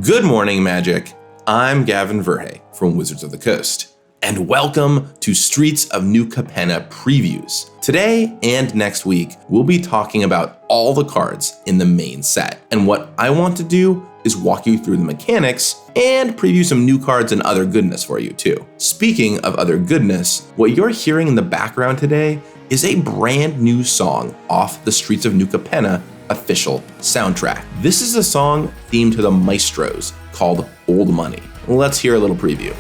Good morning, Magic. I'm Gavin Verhey from Wizards of the Coast, and welcome to Streets of New Capenna previews. Today and next week, we'll be talking about all the cards in the main set, and what I want to do is walk you through the mechanics and preview some new cards and other goodness for you too. Speaking of other goodness, what you're hearing in the background today is a brand new song off the Streets of New Capenna official soundtrack. This is a song themed to the Maestros called Old Money. Let's hear a little preview.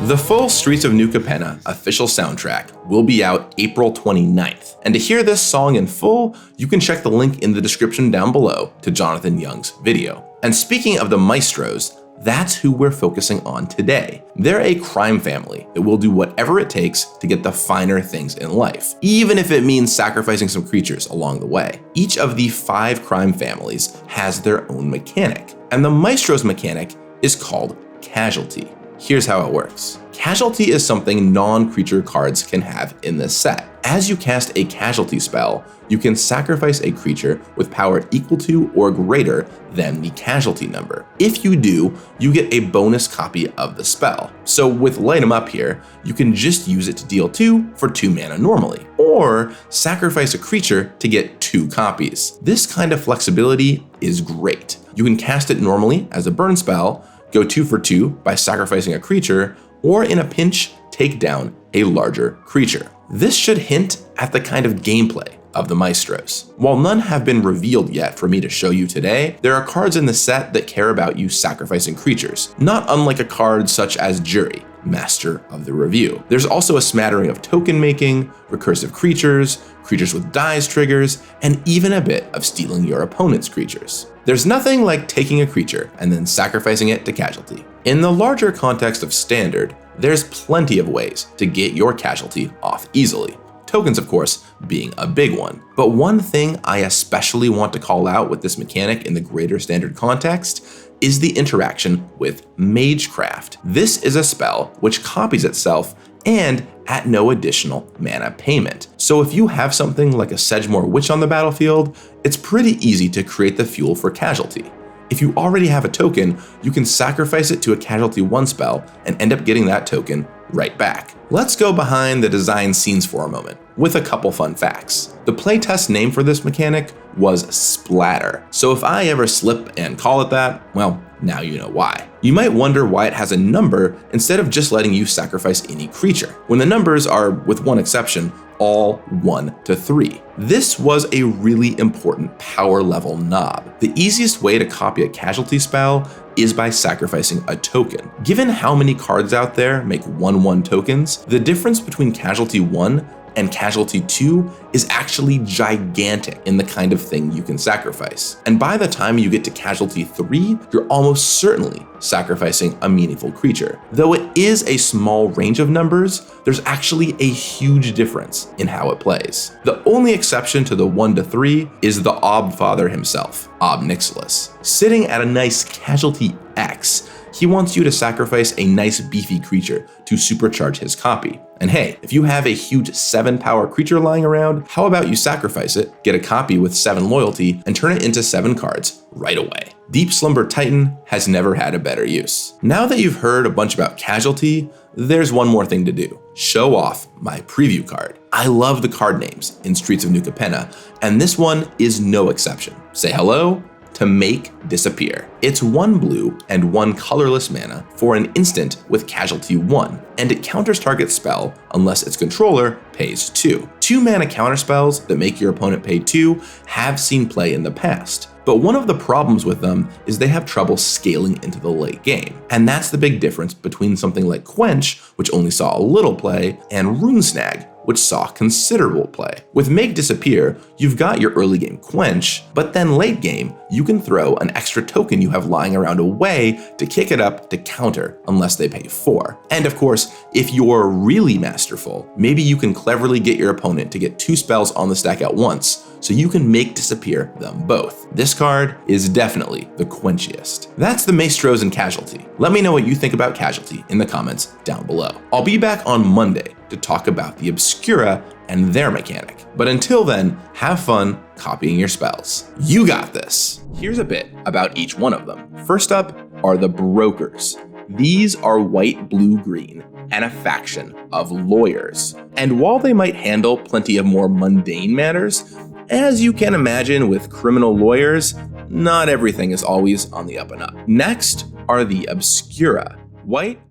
The full Streets of New Capenna official soundtrack will be out April 29th, and to hear this song in full, you can check the link in the description down below to Jonathan Young's video. And speaking of the Maestros, that's who we're focusing on today. They're a crime family that will do whatever it takes to get the finer things in life, even if it means sacrificing some creatures along the way. Each of the 5 crime families has their own mechanic, and the Maestros mechanic is called Casualty. Here's how it works. Casualty is something non-creature cards can have in this set. As you cast a Casualty spell, you can sacrifice a creature with power equal to or greater than the Casualty number. If you do, you get a bonus copy of the spell. So with Light 'em Up here, you can just use it to deal 2 for 2 mana normally, or sacrifice a creature to get 2 copies. This kind of flexibility is great. You can cast it normally as a burn spell, go 2 for 2 by sacrificing a creature, or in a pinch, take down a larger creature. This should hint at the kind of gameplay of the Maestros. While none have been revealed yet for me to show you today, there are cards in the set that care about you sacrificing creatures, not unlike a card such as Jury, Master of the Review. There's also a smattering of token making, recursive creatures, creatures with dies triggers, and even a bit of stealing your opponent's creatures. There's nothing like taking a creature and then sacrificing it to Casualty. In the larger context of Standard, there's plenty of ways to get your Casualty off easily. Tokens, of course, being a big one. But one thing I especially want to call out with this mechanic in the greater Standard context is the interaction with Magecraft. This is a spell which copies itself and at no additional mana payment. So if you have something like a Sedgemoor Witch on the battlefield, it's pretty easy to create the fuel for Casualty. If you already have a token, you can sacrifice it to a Casualty 1 spell and end up getting that token right back. Let's go behind the design scenes for a moment with a couple fun facts. The playtest name for this mechanic was Splatter. So if I ever slip and call it that, well, now you know why. You might wonder why it has a number instead of just letting you sacrifice any creature, when the numbers are, with one exception, all 1 to 3. This was a really important power level knob. The easiest way to copy a Casualty spell is by sacrificing a token. Given how many cards out there make 1/1 tokens, the difference between Casualty 1 and Casualty 2 is actually gigantic in the kind of thing you can sacrifice. And by the time you get to Casualty 3, you're almost certainly sacrificing a meaningful creature. Though it is a small range of numbers, there's actually a huge difference in how it plays. The only exception to the 1 to 3 is the Obfather himself, Ob Nixilis. Sitting at a nice Casualty X, he wants you to sacrifice a nice beefy creature to supercharge his copy. And hey, if you have a huge 7 power creature lying around, how about you sacrifice it, get a copy with 7 loyalty, and turn it into 7 cards right away. Deep Slumber Titan has never had a better use. Now that you've heard a bunch about Casualty, there's one more thing to do. Show off my preview card. I love the card names in Streets of New Capenna, and this one is no exception. Say hello to Make Disappear. It's 1 blue and 1 colorless mana for an instant with Casualty 1, and it counters target spell unless its controller pays 2. 2 mana counterspells that make your opponent pay 2 have seen play in the past, but one of the problems with them is they have trouble scaling into the late game. And that's the big difference between something like Quench, which only saw a little play, and Runesnag, which saw considerable play. With Make Disappear, you've got your early game Quench, but then late game, you can throw an extra token you have lying around away to kick it up to counter unless they pay 4. And of course, if you're really masterful, maybe you can cleverly get your opponent to get 2 spells on the stack at once, so you can make disappear them both. This card is definitely the quenchiest. That's the Maestros and Casualty. Let me know what you think about Casualty in the comments down below. I'll be back on Monday to talk about the Obscura and their mechanic. But until then, have fun copying your spells. You got this. Here's a bit about each one of them. First up are the Brokers. These are white, blue, green, and a faction of lawyers. And while they might handle plenty of more mundane matters, as you can imagine with criminal lawyers, not everything is always on the up and up. Next are the Obscura. White,